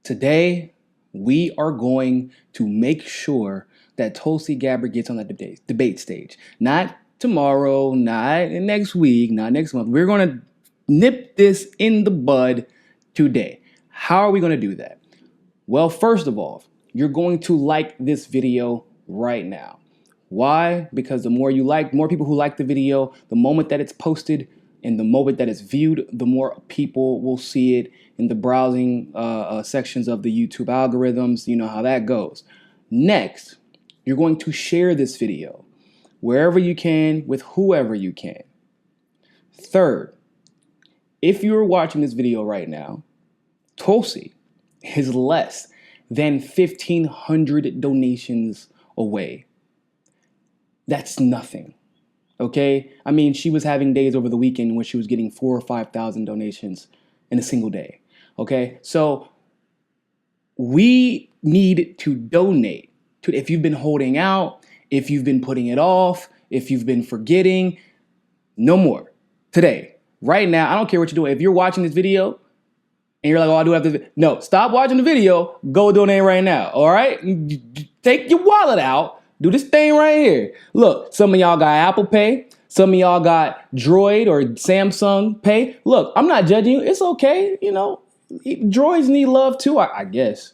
Today, we are going to make sure that Tulsi Gabbard gets on the debate stage. Not tomorrow, not next week, not next month. We're going to nip this in the bud today. How are we going to do that? Well, first of all, you're going to like this video right now. Why? Because the more people who like the video, the moment that it's posted and the moment that it's viewed, the more people will see it in the browsing sections of the YouTube algorithms. You know how that goes. Next, you're going to share this video wherever you can with whoever you can. Third, if you're watching this video right now, Tulsi is less than 1,500 donations away. That's nothing. Okay? I mean, she was having days over the weekend where she was getting 4,000 or 5,000 donations in a single day. Okay? So we need to donate. If you've been holding out, if you've been putting it off, if you've been forgetting, no more. Today, right now, I don't care what you're doing. If you're watching this video and you're like, oh, I do have to, no, stop watching the video, go donate right now, all right? Take your wallet out, do this thing right here. Look, some of y'all got Apple Pay, some of y'all got Droid or Samsung Pay. Look, I'm not judging you, it's okay, you know, droids need love too, I guess.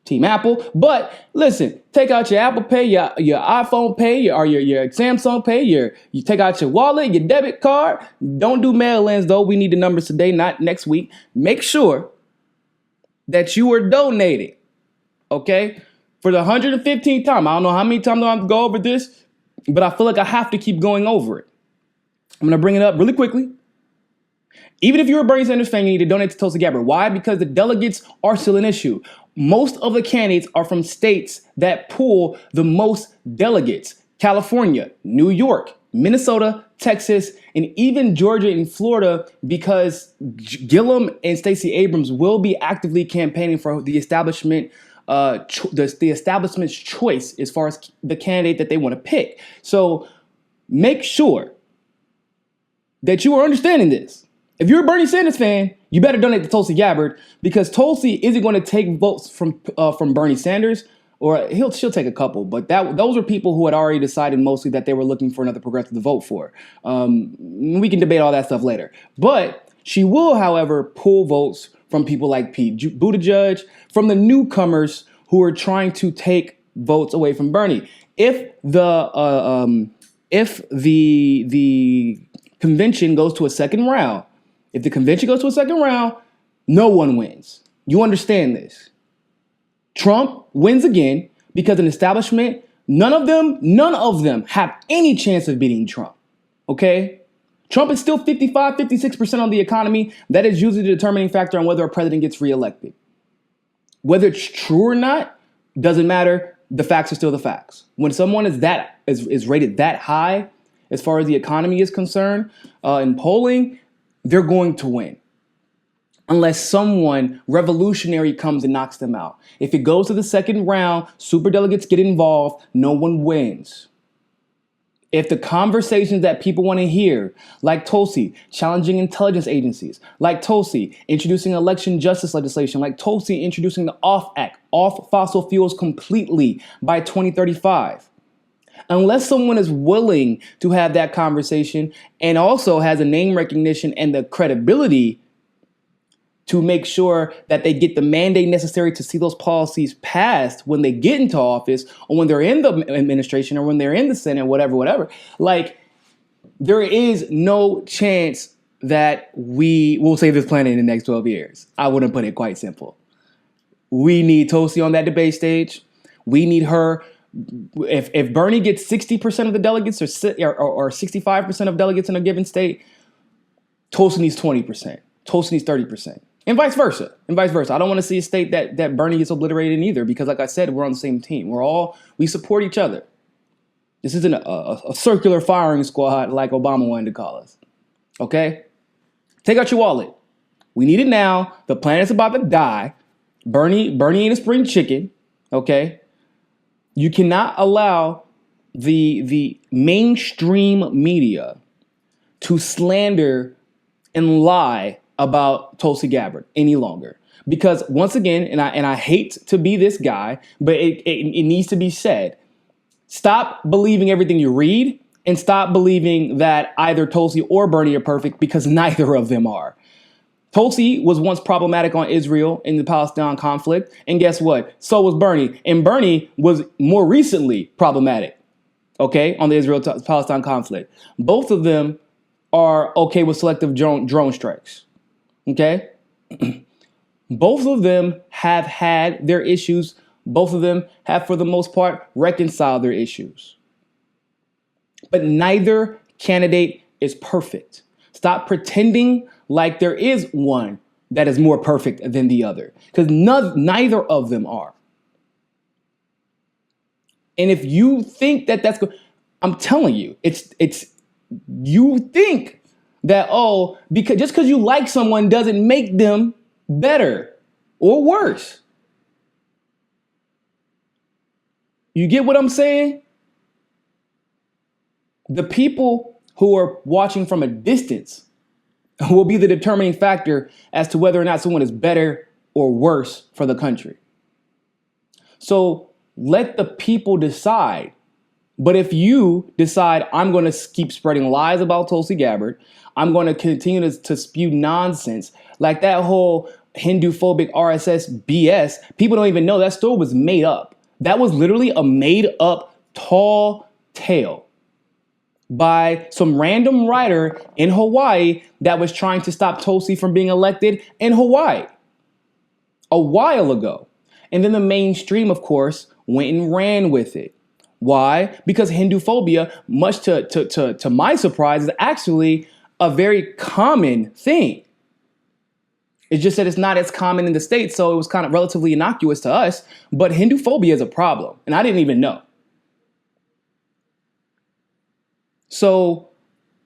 Team Apple, but listen, take out your Apple Pay, your iPhone Pay, your Samsung Pay, you take out your wallet, your debit card. Don't do mail-ins though. We need the numbers today, not next week. Make sure that you are donating, okay? For the 115th time. I don't know how many times I have to go over this, but I feel like I have to keep going over it. I'm gonna bring it up really quickly. Even if you're a Bernie Sanders fan, you need to donate to Tulsi Gabbard. Why? Because the delegates are still an issue. Most of the candidates are from states that pull the most delegates. California, New York, Minnesota, Texas, and even Georgia and Florida, because Gillum and Stacey Abrams will be actively campaigning for the establishment, the establishment's choice as far as the candidate that they want to pick. So make sure that you are understanding this. If you're a Bernie Sanders fan, you better donate to Tulsi Gabbard, because Tulsi isn't going to take votes from Bernie Sanders, or she'll take a couple, but those are people who had already decided mostly that they were looking for another progressive to vote for. We can debate all that stuff later. But she will, however, pull votes from people like Pete Buttigieg, from the newcomers who are trying to take votes away from Bernie. If the convention goes to a second round, no one wins. You understand this. Trump wins again because an establishment, none of them have any chance of beating Trump. Okay? Trump is still 55, 56% on the economy. That is usually the determining factor on whether a president gets reelected. Whether it's true or not, doesn't matter. The facts are still the facts. When someone is rated that high, as far as the economy is concerned, in polling, they're going to win. Unless someone revolutionary comes and knocks them out. If it goes to the second round, superdelegates get involved, no one wins. If the conversations that people want to hear, like Tulsi challenging intelligence agencies, like Tulsi introducing election justice legislation, like Tulsi introducing the OFF Act, off fossil fuels completely by 2035, unless someone is willing to have that conversation and also has a name recognition and the credibility to make sure that they get the mandate necessary to see those policies passed when they get into office, or when they're in the administration, or when they're in the Senate, whatever. Like, there is no chance that we will save this planet in the next 12 years. I wouldn't put it quite simple. We need Tulsi on that debate stage. We need her. If Bernie gets 60% of the delegates or 65% of delegates in a given state, Tulsi needs 20%. Tulsi needs 30%. And vice versa. I don't want to see a state that Bernie gets obliterated in either, because like I said, we're on the same team. We support each other. This isn't a circular firing squad like Obama wanted to call us. Okay? Take out your wallet. We need it now. The planet's about to die. Bernie ain't a spring chicken. Okay? You cannot allow the mainstream media to slander and lie about Tulsi Gabbard any longer. Because once again, and I hate to be this guy, but it needs to be said. Stop believing everything you read and stop believing that either Tulsi or Bernie are perfect, because neither of them are. Tulsi was once problematic on Israel in the Palestine conflict. And guess what? So was Bernie. And Bernie was more recently problematic, okay, on the Israel-Palestine conflict. Both of them are okay with selective drone strikes, okay? Both of them have had their issues. Both of them have, for the most part, reconciled their issues. But neither candidate is perfect. Stop pretending like there is one that is more perfect than the other, because neither of them are. And if you think that that's good, I'm telling you, it's you think that, oh, because just because you like someone doesn't make them better or worse. You get what I'm saying? The people who are watching from a distance will be the determining factor as to whether or not someone is better or worse for the country. So let the people decide. But if you decide, I'm going to keep spreading lies about Tulsi Gabbard, I'm going to continue to spew nonsense, like that whole Hinduphobia RSS BS, people don't even know that story was made up. That was literally a made up tall tale by some random writer in Hawaii that was trying to stop Tulsi from being elected in Hawaii a while ago. And then the mainstream, of course, went and ran with it. Why? Because Hinduphobia, much to my surprise, is actually a very common thing. It's just that it's not as common in the States, so it was kind of relatively innocuous to us. But Hinduphobia is a problem, and I didn't even know. So,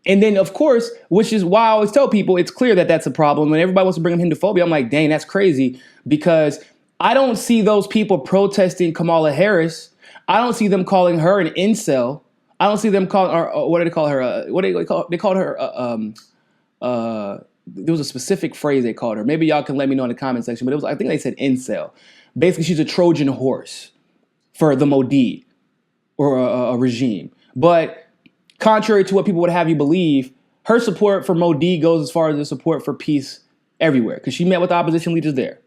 and then, of course, which is why I always tell people it's clear that that's a problem. When everybody wants to bring up Hinduphobia, I'm like, dang, that's crazy, because I don't see those people protesting Kamala Harris. I don't see them calling her an incel. I don't see them calling, or what do they call her? What do they call? They called her. There was a specific phrase they called her. Maybe y'all can let me know in the comment section. But it was, I think they said incel. Basically, she's a Trojan horse for the Modi or a regime. But contrary to what people would have you believe, her support for Modi goes as far as the support for peace everywhere, because she met with opposition leaders there.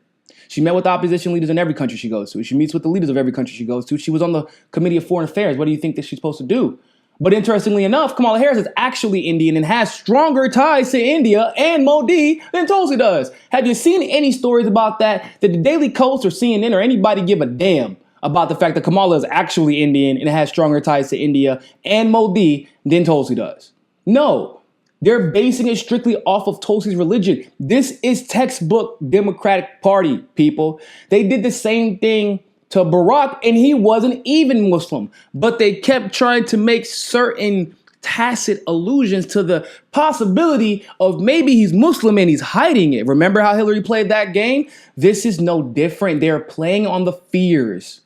She met with opposition leaders in every country she goes to. She meets with the leaders of every country she goes to. She was on the Committee of Foreign Affairs. What do you think that she's supposed to do? But interestingly enough, Kamala Harris is actually Indian and has stronger ties to India and Modi than Tulsi does. Have you seen any stories about that? Did the Daily Kos or CNN or anybody give a damn about the fact that Kamala is actually Indian and has stronger ties to India and Modi than Tulsi does? No. They're basing it strictly off of Tulsi's religion. This is textbook Democratic Party, people. They did the same thing to Barack, and he wasn't even Muslim. But they kept trying to make certain tacit allusions to the possibility of maybe he's Muslim and he's hiding it. Remember how Hillary played that game? This is no different. They're playing on the fears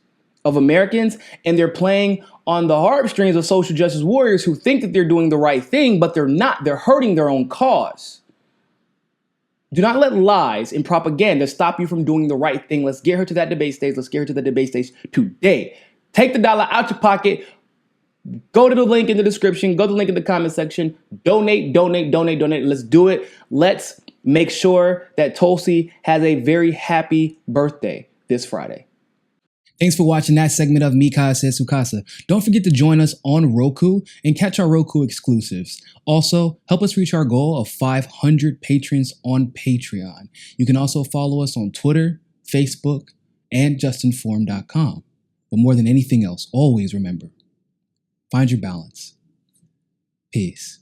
of Americans, and they're playing on the heartstrings of social justice warriors who think that they're doing the right thing, but they're not. They're hurting their own cause. Do not let lies and propaganda stop you from doing the right thing. Let's get her to that debate stage. Let's get her to the debate stage today. Take the dollar out your pocket. Go to the link in the description. Go to the link in the comment section. Donate, donate, donate, donate. Let's do it. Let's make sure that Tulsi has a very happy birthday this Friday. Thanks for watching that segment of Mika Says Sukasa. Don't forget to join us on Roku and catch our Roku exclusives. Also, help us reach our goal of 500 patrons on Patreon. You can also follow us on Twitter, Facebook, and JustNForm.com. But more than anything else, always remember, find your balance. Peace.